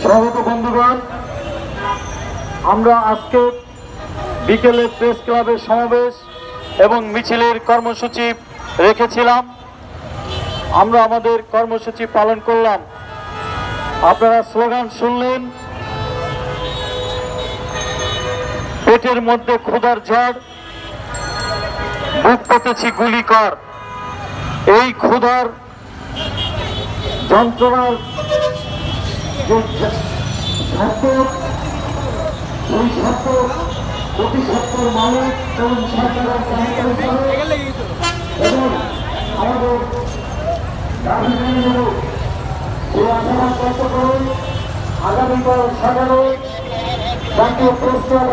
স্বাগত বন্ধুগণ, আমরা আজকে বিকেলে প্রেস ক্লাবের সমাবেশ এবং মিছিলের কর্মসূচি রেখেছিলাম। আমরা আমাদের কর্মসূচি পালন করলাম। আপনারা স্লোগান শুনলেন, পেটের মধ্যে ক্ষুধার ঝড়, বুক পেতেছি গুলি কর। এই ক্ষুধার যন্ত্রণার প্রতি সত্তর মানুষ এবং সরকারের এবং আমাদের আগামীকাল সকালে জাতীয় প্রেস ক্লাব